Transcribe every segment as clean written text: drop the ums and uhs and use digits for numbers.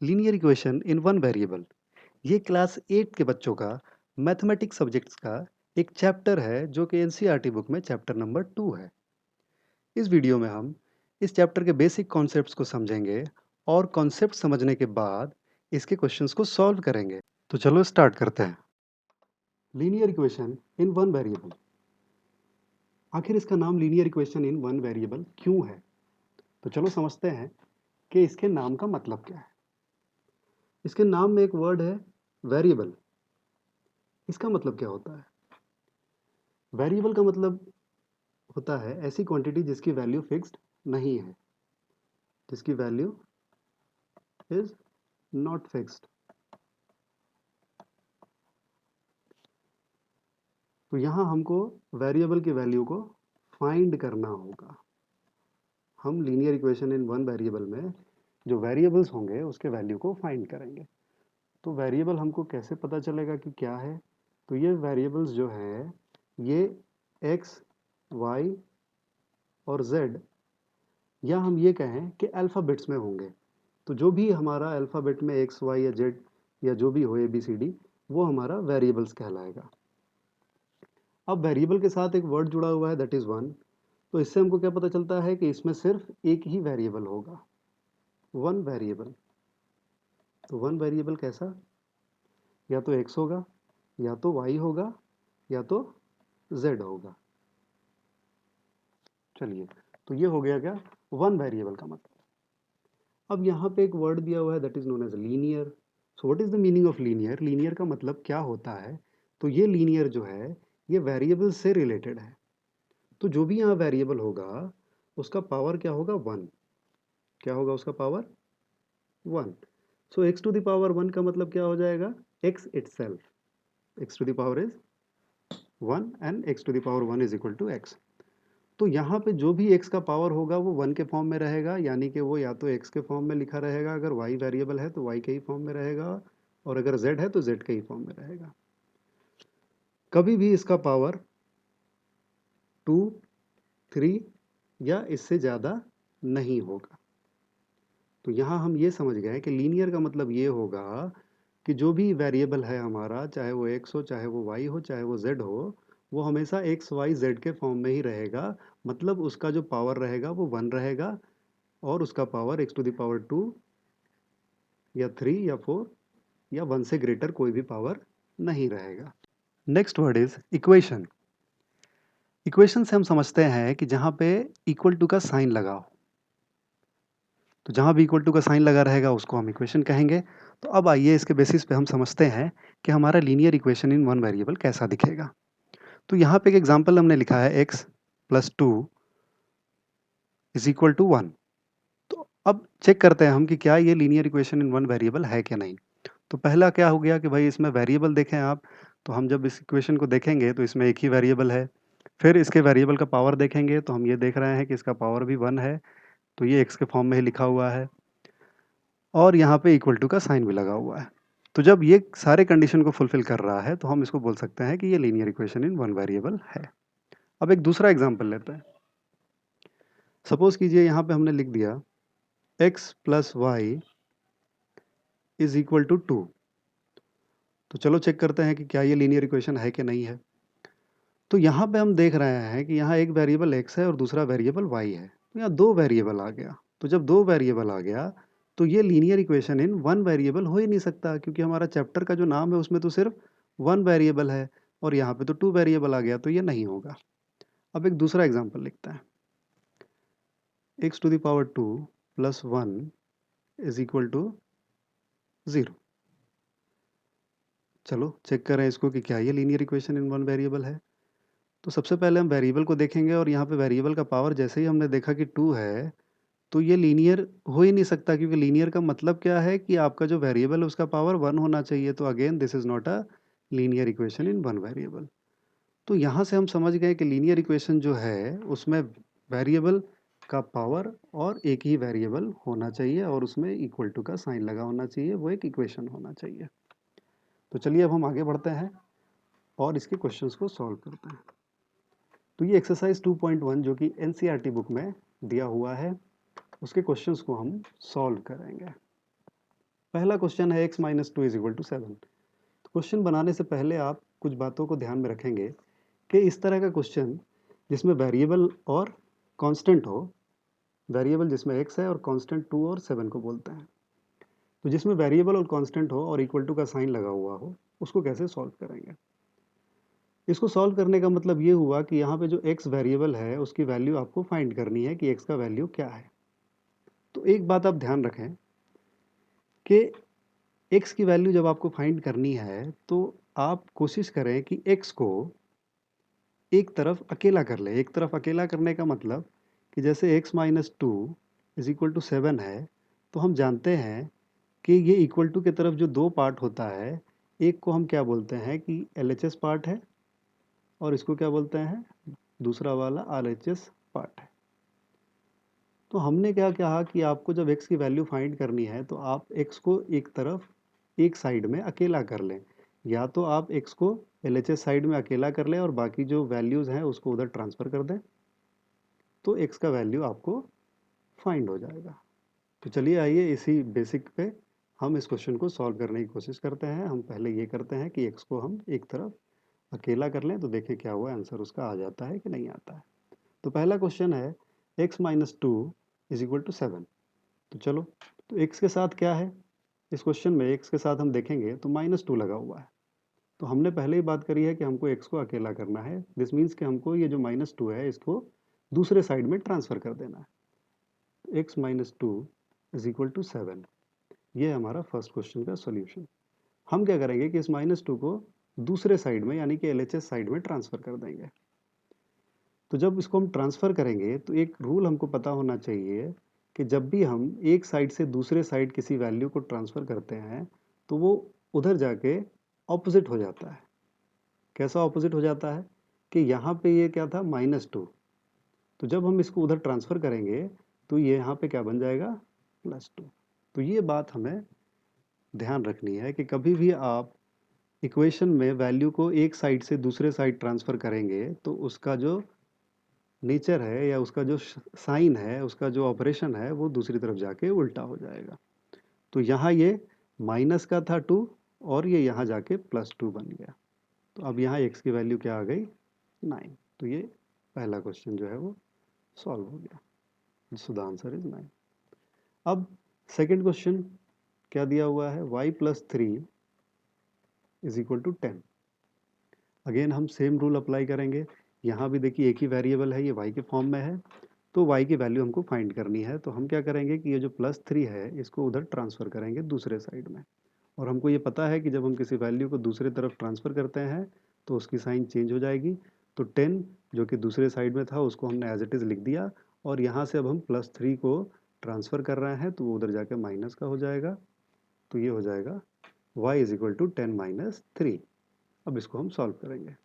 Linear equation in one variable. ये class 8 के बच्चों का मैथमेटिक्स सब्जेक्ट्स का एक चैप्टर है जो कि एनसीईआरटी बुक में चैप्टर नंबर 2 है। इस वीडियो में हम इस चैप्टर के बेसिक कॉन्सेप्ट्स को समझेंगे और कॉन्सेप्ट समझने के बाद इसके क्वेश्चंस को सॉल्व करेंगे। तो चलो स्टार्ट करते हैं। Linear equation in one variable. आखिर इसका नाम linear equation in one variable क्यों है? तो चलो समझते हैं कि इसके नाम का मतलब क्या है। इसके नाम में एक वर्ड है वेरिएबल। इसका मतलब क्या होता है? वेरिएबल का मतलब होता है ऐसी क्वांटिटी जिसकी वैल्यू फिक्स्ड नहीं है, जिसकी वैल्यू इज नॉट फिक्स्ड। तो यहां हमको वेरिएबल की वैल्यू को फाइंड करना होगा। हम linear equation in one variable में जो वेरिएबल्स होंगे उसके वैल्यू को फाइंड करेंगे। तो वेरिएबल हमको कैसे पता चलेगा कि क्या है? तो ये वेरिएबल्स जो है ये एक्स, वाई और जेड, या हम ये कहें कि अल्फ़ाबेट्स में होंगे। तो जो भी हमारा अल्फ़ाबेट में एक्स, वाई या जेड या जो भी हो ए बी सी डी, वो हमारा वेरिएबल्स कहलाएगा। अब वेरिएबल के साथ एक वर्ड जुड़ा हुआ है दैट इज़ वन। तो इससे हमको क्या पता चलता है कि इसमें सिर्फ एक ही वेरिएबल होगा, वन वेरिएबल। तो वन वेरिएबल कैसा? या तो एक्स होगा, या तो वाई होगा, या तो जेड होगा। चलिए, तो ये हो गया क्या? वन वेरिएबल का मतलब। अब यहाँ पे एक वर्ड दिया हुआ है that is known as linear. So what is the meaning of linear? Linear का मतलब क्या होता है? तो ये लीनियर जो है ये वेरिएबल से रिलेटेड है। तो जो भी यहाँ वेरिएबल होगा उसका पावर क्या होगा? वन। क्या होगा उसका power? One. So x to the power one का मतलब क्या हो जाएगा? X itself. X to the power is one and x to the power one is equal to x. तो यहाँ पे जो भी x का पावर होगा वो वन के फॉर्म में रहेगा, यानी कि वो या तो x के फॉर्म में लिखा रहेगा, अगर y वेरिएबल है तो y के ही फॉर्म में रहेगा, और अगर z है तो z के ही फॉर्म में रहेगा। कभी भी इसका पावर टू, थ्री या इससे ज़्यादा नहीं होगा। तो यहाँ हम ये समझ गए कि लीनियर का मतलब ये होगा कि जो भी वेरिएबल है हमारा, चाहे वो x हो, चाहे वो y हो, चाहे वो z हो, वो हमेशा x y z के फॉर्म में ही रहेगा। मतलब उसका जो पावर रहेगा वो वन रहेगा, और उसका power x to the power two या थ्री या फोर या वन से ग्रेटर कोई भी पावर नहीं रहेगा। Next word is equation. Equation से हम समझते हैं कि जहां पे इक्वल टू का साइन लगा हो, तो जहां भी इक्वल टू का साइन लगा रहेगा उसको हम इक्वेशन कहेंगे। तो अब आइए इसके बेसिस पे हम समझते हैं कि हमारा linear equation in one variable कैसा दिखेगा। तो यहाँ पे एक एग्जाम्पल हमने लिखा है x plus two is equal to one. तो अब चेक करते हैं हम कि क्या ये linear equation in one variable है कि नहीं। तो पहला क्या हो गया कि भाई इसमें वेरिएबल देखें आप, तो हम जब इस इक्वेशन को देखेंगे तो इसमें एक ही वेरिएबल है। फिर इसके वेरिएबल का पावर देखेंगे तो हम ये देख रहे हैं कि इसका पावर भी वन है, तो ये एक्स के फॉर्म में ही लिखा हुआ है, और यहाँ पे इक्वल टू का साइन भी लगा हुआ है। तो जब ये सारे कंडीशन को फुलफिल कर रहा है तो हम इसको बोल सकते हैं कि ये linear equation in one variable है। अब एक दूसरा एग्जाम्पल लेते हैं। सपोज कीजिए यहाँ पे हमने लिख दिया x plus y is equal to two. तो चलो चेक करते हैं कि क्या ये लीनियर इक्वेशन है कि नहीं है। तो यहाँ पे हम देख रहे हैं कि यहाँ एक वेरिएबल x है और दूसरा वेरिएबल y है, तो यहाँ दो वेरिएबल आ गया। तो जब दो वेरिएबल आ गया तो ये linear equation in one variable हो ही नहीं सकता, क्योंकि हमारा चैप्टर का जो नाम है उसमें तो सिर्फ वन वेरिएबल है, और यहाँ पे तो टू वेरिएबल आ गया, तो ये नहीं होगा। अब एक दूसरा एग्जाम्पल लिखते हैं। X to the power two plus one is equal to zero. चलो चेक करें इसको कि क्या ये linear equation in one variable है। तो सबसे पहले हम वेरिएबल को देखेंगे, और यहाँ पे वेरिएबल का पावर जैसे ही हमने देखा कि टू है, तो ये लीनियर हो ही नहीं सकता, क्योंकि लीनियर का मतलब क्या है कि आपका जो वेरिएबल है उसका पावर वन होना चाहिए। तो again this is not a linear equation in one variable. तो यहाँ से हम समझ गए कि लीनियर इक्वेशन जो है उसमें वेरिएबल का पावर और एक ही वेरिएबल होना चाहिए, और उसमें इक्वल टू का साइन लगा होना चाहिए, वो एक इक्वेशन होना चाहिए। तो चलिए अब हम आगे बढ़ते हैं और इसके क्वेश्चंस को सॉल्व करते हैं। तो ये एक्सरसाइज 2.1 जो कि एनसीईआरटी बुक में दिया हुआ है, उसके क्वेश्चंस को हम सॉल्व करेंगे। पहला क्वेश्चन है x minus two is equal to 7। तो क्वेश्चन बनाने से पहले आप कुछ बातों को ध्यान में रखेंगे कि इस तरह का क्वेश्चन जिसमें वेरिएबल और कांस्टेंट हो, वेरिएबल जिसमें x है और कांस्टेंट 2 और 7 को बोलते हैं। तो जिसमें वेरिएबल और कांस्टेंट हो और इक्वल टू का साइन लगा हुआ हो, उसको कैसे सॉल्व करेंगे। इसको सॉल्व करने का मतलब ये हुआ कि यहाँ पे जो x वेरिएबल है उसकी वैल्यू आपको फाइंड करनी है कि x का वैल्यू क्या है। तो एक बात आप ध्यान रखें कि x की वैल्यू जब आपको फाइंड करनी है तो आप कोशिश करें कि x को एक तरफ अकेला कर ले। एक तरफ अकेला करने का मतलब कि जैसे x minus two is equal to 7 है, तो हम जानते हैं कि ये इक्वल टू की तरफ जो दो पार्ट होता है, एक को हम क्या बोलते हैं कि LHS पार्ट है और इसको क्या बोलते हैं, दूसरा वाला RHS पार्ट है। तो हमने क्या कहा कि आपको जब x की वैल्यू फाइंड करनी है तो आप x को एक तरफ एक साइड में अकेला कर लें, या तो आप x को LHS साइड में अकेला कर लें और बाकी जो वैल्यूज़ हैं उसको उधर ट्रांसफ़र कर दें, तो x का वैल्यू आपको फाइंड हो जाएगा। तो चलिए आइए इसी बेसिक पे हम इस क्वेश्चन को सॉल्व करने की कोशिश करते हैं। हम पहले ये करते हैं कि x को हम एक तरफ अकेला कर लें, तो देखें क्या हुआ, आंसर उसका आ जाता है कि नहीं आता है। तो पहला क्वेश्चन है x minus two is equal to 7। तो चलो, तो x के साथ क्या है, इस क्वेश्चन में x के साथ हम देखेंगे तो माइनस टू लगा हुआ है। तो हमने पहले ही बात करी है कि हमको x को अकेला करना है। दिस मीन्स कि हमको ये जो माइनस टू है इसको दूसरे साइड में ट्रांसफ़र कर देना है। x minus two is equal to 7, ये है हमारा फर्स्ट क्वेश्चन का सॉल्यूशन। हम क्या करेंगे कि इस माइनस टू को दूसरे साइड में यानी कि LHS साइड में ट्रांसफ़र कर देंगे। तो जब इसको हम ट्रांसफ़र करेंगे तो एक रूल हमको पता होना चाहिए कि जब भी हम एक साइड से दूसरे साइड किसी वैल्यू को ट्रांसफ़र करते हैं तो वो उधर जाके ऑपोजिट हो जाता है। कैसा ऑपोजिट हो जाता है कि यहाँ पे ये क्या था, माइनस टू, तो जब हम इसको उधर ट्रांसफ़र करेंगे तो ये यहाँ पे क्या बन जाएगा, प्लस टू। तो ये बात हमें ध्यान रखनी है कि कभी भी आप इक्वेशन में वैल्यू को एक साइड से दूसरे साइड ट्रांसफ़र करेंगे तो उसका जो नेचर है या उसका जो साइन है, उसका जो ऑपरेशन है, वो दूसरी तरफ जाके उल्टा हो जाएगा। तो यहाँ ये माइनस का था टू और ये यहाँ जाके प्लस टू बन गया। तो अब यहाँ x की वैल्यू क्या आ गई, 9। तो ये पहला क्वेश्चन जो है वो सॉल्व हो गया। So the answer is 9। अब सेकंड क्वेश्चन क्या दिया हुआ है, y plus three is equal to 10। Again हम सेम रूल अप्लाई करेंगे। यहाँ भी देखिए एक ही वेरिएबल है, ये y के फॉर्म में है, तो y की वैल्यू हमको फाइंड करनी है। तो हम क्या करेंगे कि ये जो प्लस थ्री है इसको उधर ट्रांसफ़र करेंगे दूसरे साइड में। और हमको ये पता है कि जब हम किसी वैल्यू को दूसरे तरफ ट्रांसफ़र करते हैं तो उसकी साइन चेंज हो जाएगी। तो 10 जो कि दूसरे साइड में था उसको हमने एज इट इज़ लिख दिया, और यहाँ से अब हम प्लस थ्री को ट्रांसफ़र कर रहे हैं तो वो उधर जाके माइनस का हो जाएगा। तो ये हो जाएगा y is equal to 10 minus three. अब इसको हम सॉल्व करेंगे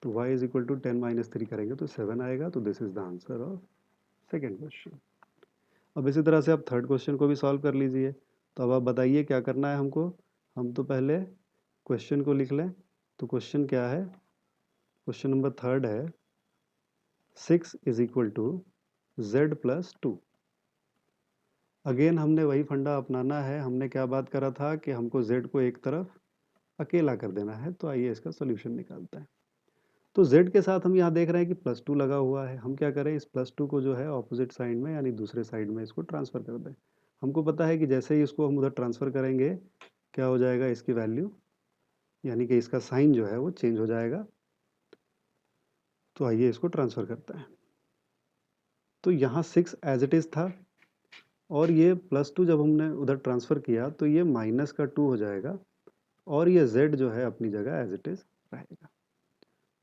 तो y is equal to 10 minus three करेंगे तो 7 आएगा। तो this is the answer of second question. अब इसी तरह से आप थर्ड क्वेश्चन को भी सॉल्व कर लीजिए। तो अब आप बताइए क्या करना है हमको। हम तो पहले क्वेश्चन को लिख लें। तो क्वेश्चन क्या है, क्वेश्चन नंबर थर्ड है 6 is equal to z plus two. Again हमने वही फंडा अपनाना है। हमने क्या बात करा था कि हमको z को एक तरफ अकेला कर देना है। तो आइए इसका सोल्यूशन निकालते हैं। तो z के साथ हम यहाँ देख रहे हैं कि प्लस टू लगा हुआ है। हम क्या करें, इस प्लस टू को जो है ऑपोजिट साइड में यानी दूसरे साइड में इसको ट्रांसफ़र कर दें। हमको पता है कि जैसे ही इसको हम उधर ट्रांसफ़र करेंगे क्या हो जाएगा, इसकी वैल्यू यानी कि इसका साइन जो है वो चेंज हो जाएगा। तो आइए इसको ट्रांसफ़र करते हैं। तो यहाँ 6 एज इट इज़ था और ये प्लस टू जब हमने उधर ट्रांसफ़र किया तो ये माइनस का 2 हो जाएगा और ये z जो है अपनी जगह एज इट इज़ रहेगा।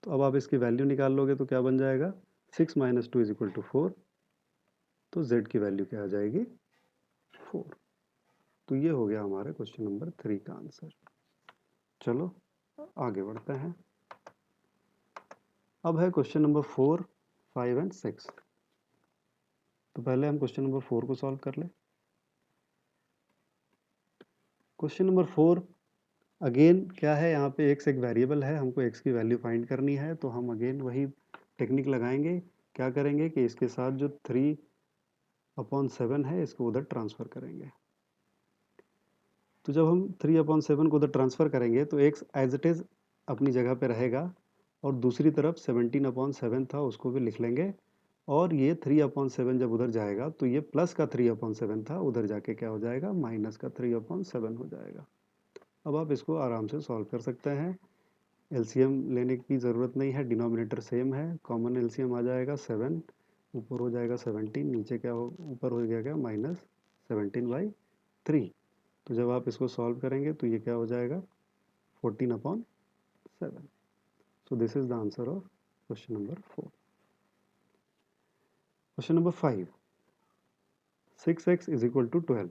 तो अब आप इसकी वैल्यू निकाल लोगे तो क्या बन जाएगा, 6 minus two is equal to 4। तो z की वैल्यू क्या आ जाएगी, 4। तो ये हो गया हमारे क्वेश्चन नंबर 3 का आंसर। चलो आगे बढ़ते हैं। अब है क्वेश्चन नंबर 4, 5 एंड 6। तो पहले हम क्वेश्चन नंबर 4 को सॉल्व कर लें। क्वेश्चन नंबर 4 अगेन क्या है, यहाँ पे x एक वेरिएबल है, हमको x की वैल्यू फाइंड करनी है। तो हम अगेन वही टेक्निक लगाएंगे। क्या करेंगे कि इसके साथ जो 3/7 है इसको उधर ट्रांसफ़र करेंगे। तो जब हम 3/7 को उधर ट्रांसफ़र करेंगे तो x एज इट इज़ अपनी जगह पे रहेगा और दूसरी तरफ 17/7 था उसको भी लिख लेंगे और ये 3/7 जब उधर जाएगा तो ये प्लस का 3/7 था उधर जाके क्या हो जाएगा माइनस का 3/7 हो जाएगा। अब आप इसको आराम से सॉल्व कर सकते हैं। एलसीएम लेने की ज़रूरत नहीं है, डिनोमिनेटर सेम है, कॉमन एलसीएम आ जाएगा 7, ऊपर हो जाएगा 17, नीचे क्या हो ऊपर हो गया क्या -17/3। तो जब आप इसको सॉल्व करेंगे तो ये क्या हो जाएगा 14/7। So this is the answer of question number 4। Question number 5, 6x is equal to 12।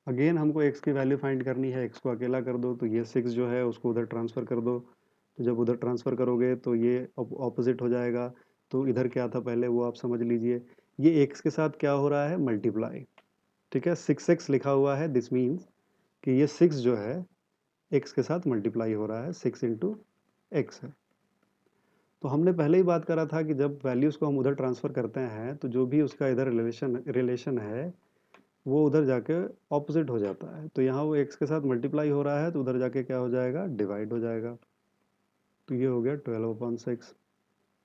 Again हमको x की वैल्यू फाइंड करनी है, x को अकेला कर दो तो ये 6 जो है उसको उधर ट्रांसफ़र कर दो। तो जब उधर ट्रांसफ़र करोगे तो ये ऑपोजिट हो जाएगा। तो इधर क्या था पहले वो आप समझ लीजिए। ये x के साथ क्या हो रहा है मल्टीप्लाई, ठीक है 6x लिखा हुआ है, दिस मीन्स कि ये 6 जो है x के साथ मल्टीप्लाई हो रहा है, 6 इंटू एक्स है। तो हमने पहले ही बात करा था कि जब वैल्यूज़ को हम उधर ट्रांसफ़र करते हैं तो जो भी उसका इधर रिलेशन है वो उधर जाके ऑपोजिट हो जाता है। तो यहाँ वो x के साथ मल्टीप्लाई हो रहा है तो उधर जाके क्या हो जाएगा डिवाइड हो जाएगा। तो ये हो गया 12/6।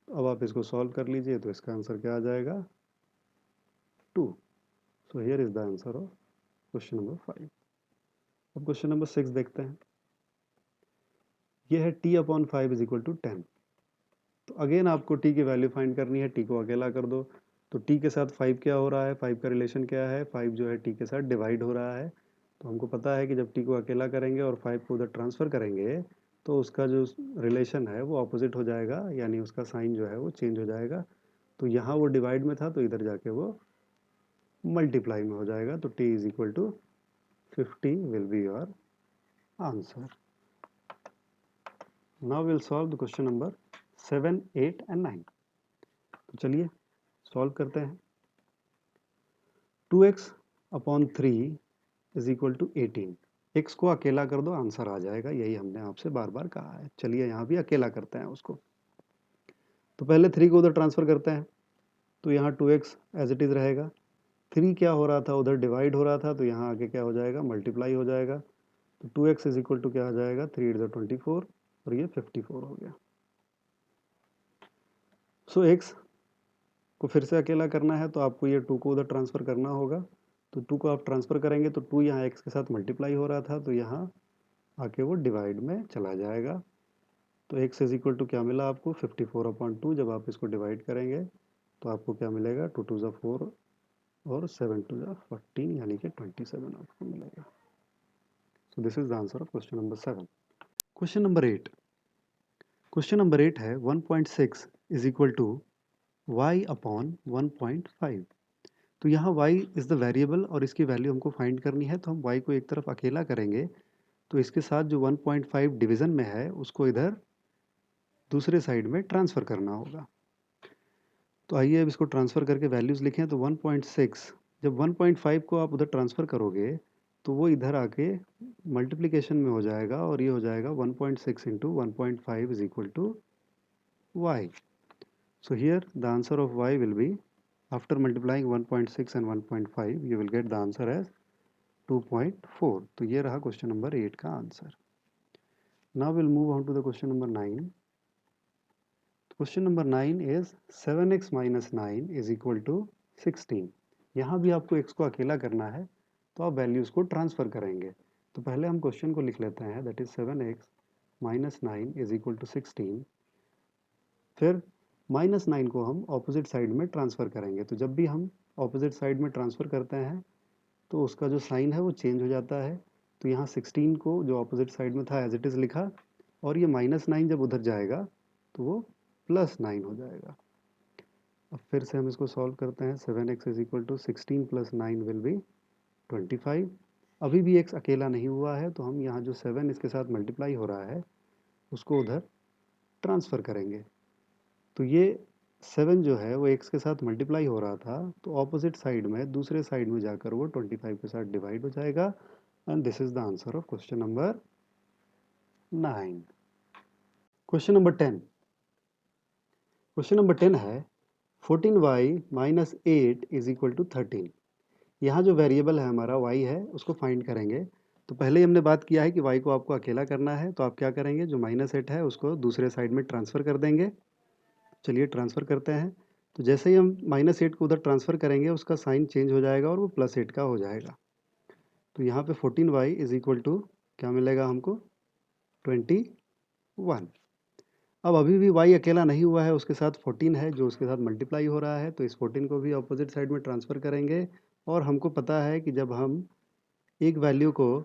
अब आप इसको सॉल्व कर लीजिए तो इसका आंसर क्या आ जाएगा 2। So here is the answer of question number 5। अब क्वेश्चन नंबर 6 देखते हैं। ये है t/5 इज इक्वल टू 10। तो अगेन आपको t की वैल्यू फाइंड करनी है, t को अकेला कर दो। तो t के साथ 5 क्या हो रहा है, 5 का रिलेशन क्या है, 5 जो है t के साथ डिवाइड हो रहा है। तो हमको पता है कि जब t को अकेला करेंगे और 5 को उधर ट्रांसफ़र करेंगे तो उसका जो रिलेशन है वो ऑपोजिट हो जाएगा, यानी उसका साइन जो है वो चेंज हो जाएगा। तो यहाँ वो डिवाइड में था तो इधर जाके वो मल्टीप्लाई में हो जाएगा। तो t is equal to 50 will be your answer. Now will solve the question number 7, 8 and 9। तो चलिए सॉल्व करते हैं। 2x/3 is equal to 18। x को अकेला कर दो आंसर आ जाएगा, यही हमने आपसे बार बार कहा है। चलिए यहाँ भी अकेला करते हैं उसको। तो पहले 3 को उधर ट्रांसफ़र करते हैं तो यहाँ 2x एज इट इज़ रहेगा। 3 क्या हो रहा था उधर डिवाइड हो रहा था तो यहाँ आके क्या हो जाएगा मल्टीप्लाई हो जाएगा। तो 2x इज इक्वल टू क्या आ जाएगा 3 8 24 और ये 54 हो गया। सो x को फिर से अकेला करना है तो आपको ये 2 को उधर ट्रांसफ़र करना होगा। तो 2 को आप ट्रांसफ़र करेंगे तो 2 यहाँ x के साथ मल्टीप्लाई हो रहा था तो यहाँ आके वो डिवाइड में चला जाएगा। तो x इज इक्वल टू क्या मिला आपको 54/2। जब आप इसको डिवाइड करेंगे तो आपको क्या मिलेगा 2 2 4 और 7 2 14 यानी कि 27 आपको मिलेगा। सो this is the answer of question number 7। Question number 8। Question number 8 है 1.6 इज इक्वल टू y/1.5। तो यहाँ y इज़ द वेरिएबल और इसकी वैल्यू हमको फाइंड करनी है। तो हम y को एक तरफ अकेला करेंगे तो इसके साथ जो 1.5 डिवीज़न में है उसको इधर दूसरे साइड में ट्रांसफ़र करना होगा। तो आइए अब इसको ट्रांसफ़र करके वैल्यूज़ लिखें। तो 1.6 जब 1.5 को आप उधर ट्रांसफ़र करोगे तो वो इधर आके मल्टीप्लिकेशन में हो जाएगा और ये हो जाएगा 1.6 into 1.5 is equal to y। So here the answer of y will be, after multiplying 1.6 and 1.5 you will get the answer as 2.4। तो ये रहा क्वेश्चन नंबर 8 का answer. Now we'll move on to the question number 9। Question number 9 is 7x minus 9 is equal to 16। यहाँ भी आपको x को अकेला करना है तो आप वैल्यूज़ को ट्रांसफ़र करेंगे। तो पहले हम क्वेश्चन को लिख लेते हैं, that is 7x minus 9 is equal to 16। फिर -9 को हम ऑपोजिट साइड में ट्रांसफ़र करेंगे। तो जब भी हम ऑपोजिट साइड में ट्रांसफ़र करते हैं तो उसका जो साइन है वो चेंज हो जाता है। तो यहाँ 16 को जो ऑपोजिट साइड में था एज इट इज़ लिखा और ये -9 जब उधर जाएगा तो वो +9 हो जाएगा। अब फिर से हम इसको सॉल्व करते हैं। 7x is equal to 16 + 9 will be 25। अभी भी x अकेला नहीं हुआ है तो हम यहाँ जो 7 इसके साथ मल्टीप्लाई हो रहा है उसको उधर ट्रांसफ़र करेंगे। तो ये 7 जो है वो x के साथ मल्टीप्लाई हो रहा था तो ऑपोजिट साइड में दूसरे साइड में जाकर वो 25 के साथ डिवाइड हो जाएगा। And this is the answer of question number 9। Question number 10। Question number 10 है 14y minus 8 is equal to 13। यहाँ जो वेरिएबल है हमारा y है उसको फाइंड करेंगे। तो पहले ही हमने बात किया है कि y को आपको अकेला करना है, तो आप क्या करेंगे, जो -8 है उसको दूसरे साइड में ट्रांसफ़र कर देंगे। चलिए ट्रांसफ़र करते हैं। तो जैसे ही हम -8 को उधर ट्रांसफ़र करेंगे उसका साइन चेंज हो जाएगा और वो +8 का हो जाएगा। तो यहाँ पे 14y इज़ इक्वल टू क्या मिलेगा हमको, 21। अब अभी भी y अकेला नहीं हुआ है, उसके साथ 14 है जो उसके साथ मल्टीप्लाई हो रहा है, तो इस 14 को भी अपोजिट साइड में ट्रांसफ़र करेंगे। और हमको पता है कि जब हम एक वैल्यू को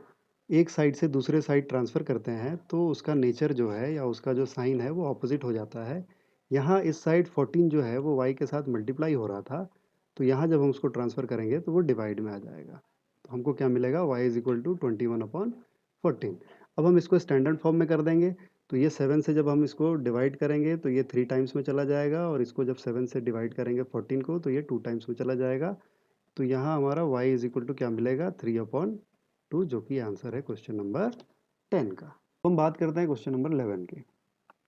एक साइड से दूसरे साइड ट्रांसफ़र करते हैं तो उसका नेचर जो है या उसका जो साइन है वो अपोजिट हो जाता है। यहाँ इस साइड 14 जो है वो y के साथ मल्टीप्लाई हो रहा था, तो यहाँ जब हम उसको ट्रांसफ़र करेंगे तो वो डिवाइड में आ जाएगा। तो हमको क्या मिलेगा, y इज़ इक्वल टू 21/14। अब हम इसको स्टैंडर्ड फॉर्म में कर देंगे। तो ये 7 से जब हम इसको डिवाइड करेंगे तो ये 3 टाइम्स में चला जाएगा, और इसको जब 7 से डिवाइड करेंगे 14 को तो ये 2 टाइम्स में चला जाएगा। तो यहाँ हमारा y इज़ इक्वल टू क्या मिलेगा, 3/2, जो कि आंसर है क्वेश्चन नंबर 10 का। तो हम बात करते हैं क्वेश्चन नंबर 11 की।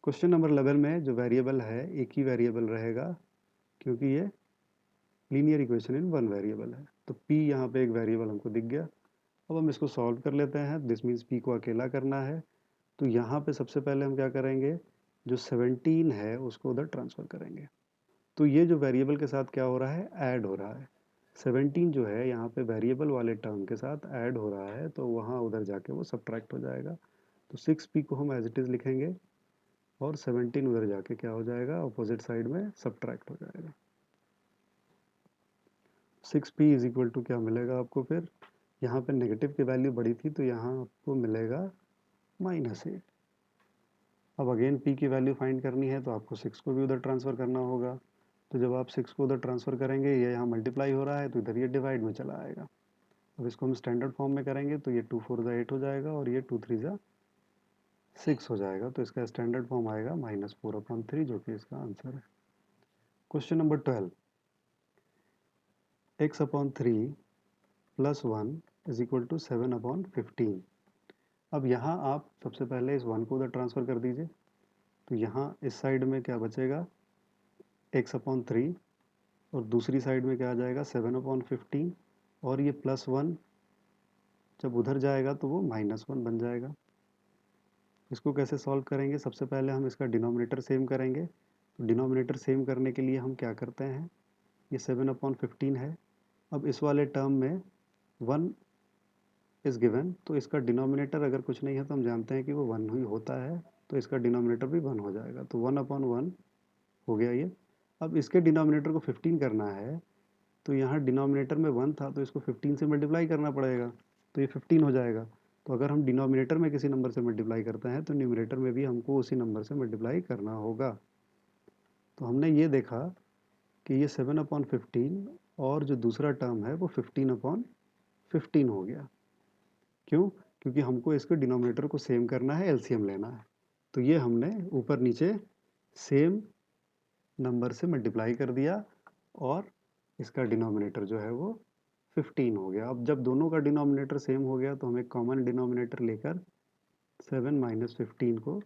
क्वेश्चन नंबर 11 में जो वेरिएबल है एक ही वेरिएबल रहेगा, क्योंकि ये linear equation in one variable है। तो p यहाँ पे एक वेरिएबल हमको दिख गया। अब हम इसको सॉल्व कर लेते हैं। दिस मीन्स p को अकेला करना है। तो यहाँ पे सबसे पहले हम क्या करेंगे, जो 17 है उसको उधर ट्रांसफ़र करेंगे। तो ये जो वेरिएबल के साथ क्या हो रहा है, ऐड हो रहा है। 17 जो है यहाँ पे वेरिएबल वाले टर्म के साथ ऐड हो रहा है, तो वहाँ उधर जाके वो सब्ट्रैक्ट हो जाएगा। तो 6p को हम एज इट इज़ लिखेंगे और 17 उधर जाके क्या हो जाएगा, अपोजिट साइड में सब्ट्रैक्ट हो जाएगा। 6p इज इक्वल टू क्या मिलेगा आपको, फिर यहाँ पे नेगेटिव की वैल्यू बड़ी थी तो यहाँ आपको मिलेगा -8। अब अगेन p की वैल्यू फाइंड करनी है तो आपको 6 को भी उधर ट्रांसफ़र करना होगा। तो जब आप 6 को उधर ट्रांसफ़र करेंगे, ये यहाँ मल्टीप्लाई हो रहा है तो इधर ये डिवाइड में चला आएगा। अब इसको हम स्टैंडर्ड फॉर्म में करेंगे तो ये 2 4 ज़ा 8 हो जाएगा और ये 2 3 ज़ा 6 हो जाएगा। तो इसका स्टैंडर्ड फॉर्म आएगा -4/3, जो कि इसका आंसर है। Question number 12, x/3 + 1 is equal to 7/15। अब यहाँ आप सबसे पहले इस 1 को उधर ट्रांसफ़र कर दीजिए। तो यहाँ इस साइड में क्या बचेगा, x/3, और दूसरी साइड में क्या आ जाएगा, 7/15, और ये +1 जब उधर जाएगा तो वो -1 बन जाएगा। इसको कैसे सॉल्व करेंगे, सबसे पहले हम इसका डिनोमिनेटर सेम करेंगे। तो डिनोमिनेटर सेम करने के लिए हम क्या करते हैं, ये 7/15 है। अब इस वाले टर्म में 1 इज़ गिवन, तो इसका डिनोमिनेटर अगर कुछ नहीं है तो हम जानते हैं कि वो 1 ही होता है, तो इसका डिनोमिनेटर भी 1 हो जाएगा। तो 1/1 हो गया ये। अब इसके डिनोमिनेटर को 15 करना है, तो यहाँ डिनोमिनेटर में 1 था तो इसको 15 से मल्टीप्लाई करना पड़ेगा, तो ये 15 हो जाएगा। तो अगर हम डिनोमिनेटर में किसी नंबर से मल्टीप्लाई करते हैं तो न्यूमरेटर में भी हमको उसी नंबर से मल्टीप्लाई करना होगा। तो हमने ये देखा कि ये 7/15 और जो दूसरा टर्म है वो 15/15 हो गया। क्यों, क्योंकि हमको इसके डिनोमिनेटर को सेम करना है, एलसीएम लेना है। तो ये हमने ऊपर नीचे सेम नंबर से मल्टीप्लाई कर दिया और इसका डिनोमिनेटर जो है वो 15 हो गया। अब जब दोनों का डिनोमिनेटर सेम हो गया तो हम एक कॉमन डिनोमिनेटर लेकर 7 - 15 को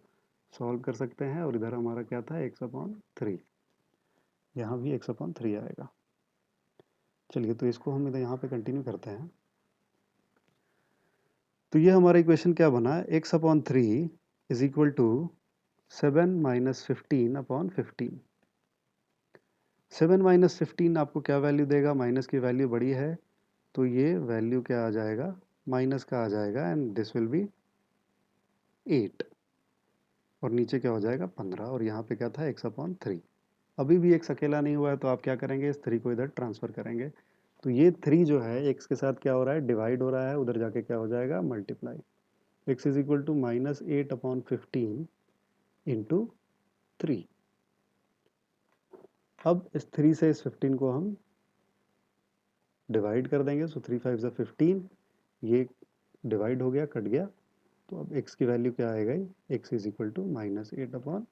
सॉल्व कर सकते हैं, और इधर हमारा क्या था, x/3, यहाँ भी x/3 आएगा। चलिए तो इसको हम इधर यहाँ पे कंटिन्यू करते हैं। तो ये हमारा इक्वेशन क्या बना, x/3 इज इक्वल टू 7 - 15/15। 7 - 15 आपको क्या वैल्यू देगा, माइनस की वैल्यू बड़ी है तो ये वैल्यू क्या आ जाएगा, माइनस का आ जाएगा, एंड दिस विल बी 8, और नीचे क्या हो जाएगा 15, और यहाँ पे क्या था x/3। अभी भी x अकेला नहीं हुआ है तो आप क्या करेंगे, इस 3 को इधर ट्रांसफ़र करेंगे। तो ये 3 जो है x के साथ क्या हो रहा है, डिवाइड हो रहा है, उधर जाके क्या हो जाएगा, multiply. x is equal to -8/15 into 3। अब इस 3 से इस 15 को हम डिवाइड कर देंगे। सो 3 5 15, ये डिवाइड हो गया, कट गया। तो अब x की वैल्यू क्या आएगा, x इज इक्वल टू -8/15।